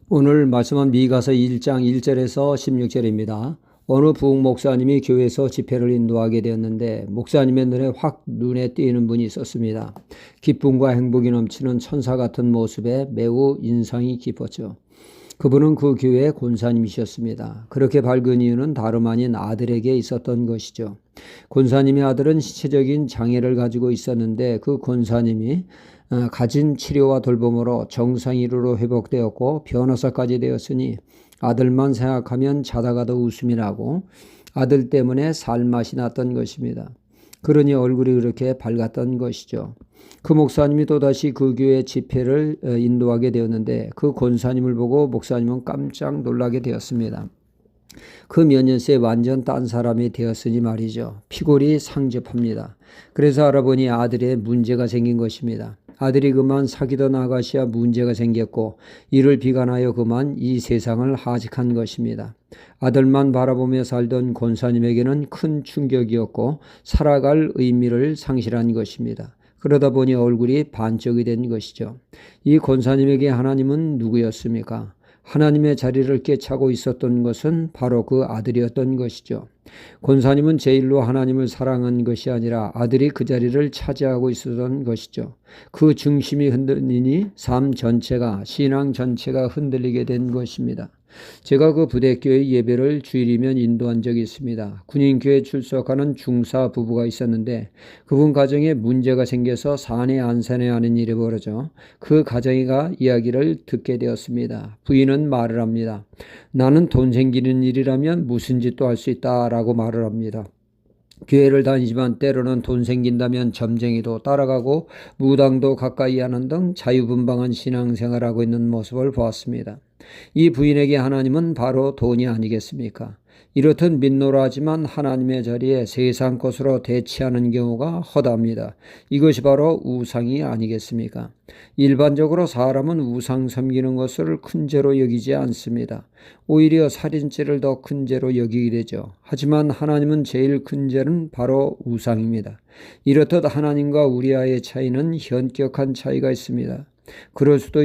오늘 말씀은 미가서 1장 1절에서 16절입니다. 어느 부흥 목사님이 교회에서 집회를 인도하게 되었는데 목사님의 눈에 띄는 분이 있었습니다. 기쁨과 행복이 넘치는 천사 같은 모습에 매우 인상이 깊었죠. 그분은 그 교회의 권사님이셨습니다. 그렇게 밝은 이유는 다름 아닌 아들에게 있었던 것이죠. 권사님의 아들은 신체적인 장애를 가지고 있었는데 그 권사님이 가진 치료와 돌봄으로 정상으로 회복되었고 변호사까지 되었으니 아들만 생각하면 자다가도 웃음이 나고 아들 때문에 살맛이 났던 것입니다. 그러니 얼굴이 그렇게 밝았던 것이죠. 그 목사님이 또다시 그 교회 집회를 인도하게 되었는데 그 권사님을 보고 목사님은 깜짝 놀라게 되었습니다. 그 몇 년 새에 완전 딴 사람이 되었으니 말이죠. 피골이 상접합니다. 그래서 알아보니 아들의 문제가 생긴 것입니다. 아들이 그만 사귀던 아가씨와 문제가 생겼고 이를 비관하여 그만 이 세상을 하직한 것입니다. 아들만 바라보며 살던 권사님에게는 큰 충격이었고 살아갈 의미를 상실한 것입니다. 그러다 보니 얼굴이 반쪽이 된 것이죠. 이 권사님에게 하나님은 누구였습니까? 하나님의 자리를 꿰차고 있었던 것은 바로 그 아들이었던 것이죠. 권사님은 제일로 하나님을 사랑한 것이 아니라 아들이 그 자리를 차지하고 있었던 것이죠. 그 중심이 흔들리니 삶 전체가, 신앙 전체가 흔들리게 된 것입니다. 제가 그 부대교회 예배를 주일이면 인도한 적이 있습니다. 군인교회 출석하는 중사 부부가 있었는데 그분 가정에 문제가 생겨서 사내 안산에 하는 일이 벌어져 그 가정이가 이야기를 듣게 되었습니다. 부인은 말을 합니다. 나는 돈 생기는 일이라면 무슨 짓도 할 수 있다라고 말을 합니다. 교회를 다니지만 때로는 돈 생긴다면 점쟁이도 따라가고 무당도 가까이 하는 등 자유분방한 신앙생활하고 있는 모습을 보았습니다. 이 부인에게 하나님은 바로 돈이 아니겠습니까? 이렇듯 민노라하지만 하나님의 자리에 세상 것으로 대치하는 경우가 허다합니다. 이것이 바로 우상이 아니겠습니까? 일반적으로 사람은 우상 섬기는 것을 큰 죄로 여기지 않습니다. 오히려 살인죄를 더 큰 죄로 여기게 되죠. 하지만 하나님은 제일 큰 죄는 바로 우상입니다. 이렇듯 하나님과 우리와의 차이는 현격한 차이가 있습니다. 그럴 수도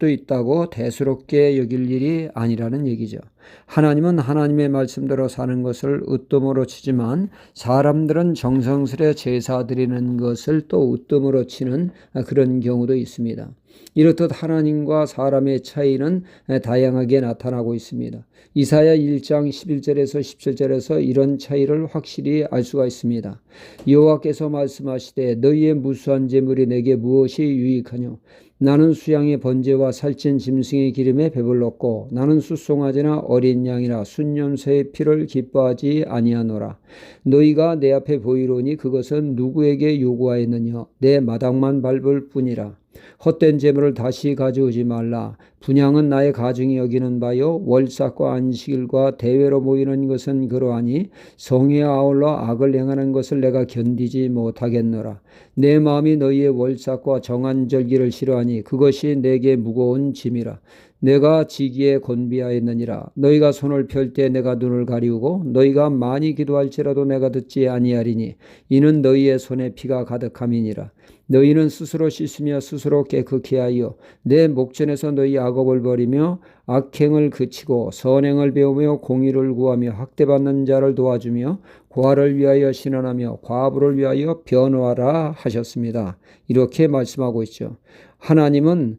있다고 대수롭게 여길 일이 아니라는 얘기죠. 하나님은 하나님의 말씀대로 사는 것을 으뜸으로 치지만 사람들은 정성스레 제사 드리는 것을 또 으뜸으로 치는 그런 경우도 있습니다. 이렇듯 하나님과 사람의 차이는 다양하게 나타나고 있습니다. 이사야 1장 11절에서 17절에서 이런 차이를 확실히 알 수가 있습니다. 여호와께서 말씀하시되 너희의 무수한 재물이 내게 무엇이 유익하뇨? 나는 수양의 번제와 살찐 짐승의 기름에 배불렀고 나는 숫송아지나 어린 양이나 순염새의 피를 기뻐하지 아니하노라. 너희가 내 앞에 보이로니 그것은 누구에게 요구하였느냐? 내 마당만 밟을 뿐이라. 헛된 재물을 다시 가져오지 말라. 분향은 나의 가증이 여기는 바요 월삭과 안식일과 대회로 모이는 것은 그러하니 성에 아울러 악을 행하는 것을 내가 견디지 못하겠노라. 내 마음이 너희의 월삭과 정한 절기를 싫어하니 그것이 내게 무거운 짐이라. 내가 지기에 곤비하였느니라. 너희가 손을 펼 때 내가 눈을 가리우고 너희가 많이 기도할지라도 내가 듣지 아니하리니 이는 너희의 손에 피가 가득함이니라. 너희는 스스로 씻으며 스스로 깨끗게 하여 내 목전에서 너희 악업을 버리며 악행을 그치고 선행을 배우며 공의를 구하며 학대받는 자를 도와주며 고아를 위하여 신원하며 과부를 위하여 변호하라 하셨습니다. 이렇게 말씀하고 있죠. 하나님은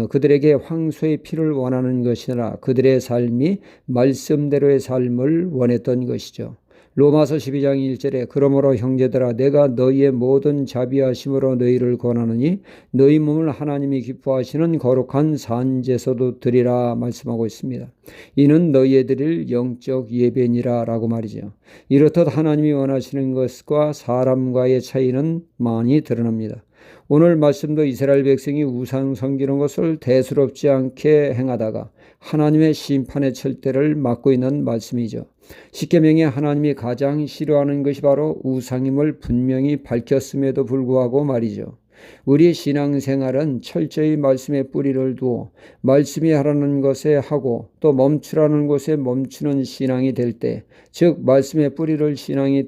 그들에게 황소의 피를 원하는 것이라 그들의 삶이 말씀대로의 삶을 원했던 것이죠. 로마서 12장 1절에 그러므로 형제들아 내가 너희의 모든 자비하심으로 너희를 권하느니 너희 몸을 하나님이 기뻐하시는 거룩한 산제사도 드리라 말씀하고 있습니다. 이는 너희의 드릴 영적 예배니라 라고 말이죠. 이렇듯 하나님이 원하시는 것과 사람과의 차이는 많이 드러납니다. 오늘 말씀도 이스라엘 백성이 우상 섬기는 것을 대수롭지 않게 행하다가 하나님의 심판의 철대를 맞고 있는 말씀이죠. 십계명에 하나님이 가장 싫어하는 것이 바로 우상임을 분명히 밝혔음에도 불구하고 말이죠. 우리의 신앙생활은 철저히 말씀에 뿌리를 두어 말씀이 하라는 것에 하고 또 멈추라는 것에 멈추는 신앙이 될 때, 즉 말씀에 뿌리를 신앙을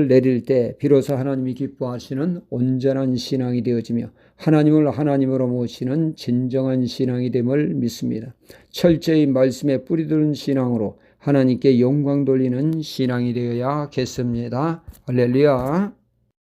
내릴 때 비로소 하나님이 기뻐하시는 온전한 신앙이 되어지며 하나님을 하나님으로 모시는 진정한 신앙이 됨을 믿습니다. 철저히 말씀에 뿌리드는 신앙으로 하나님께 영광 돌리는 신앙이 되어야겠습니다. 할렐루야.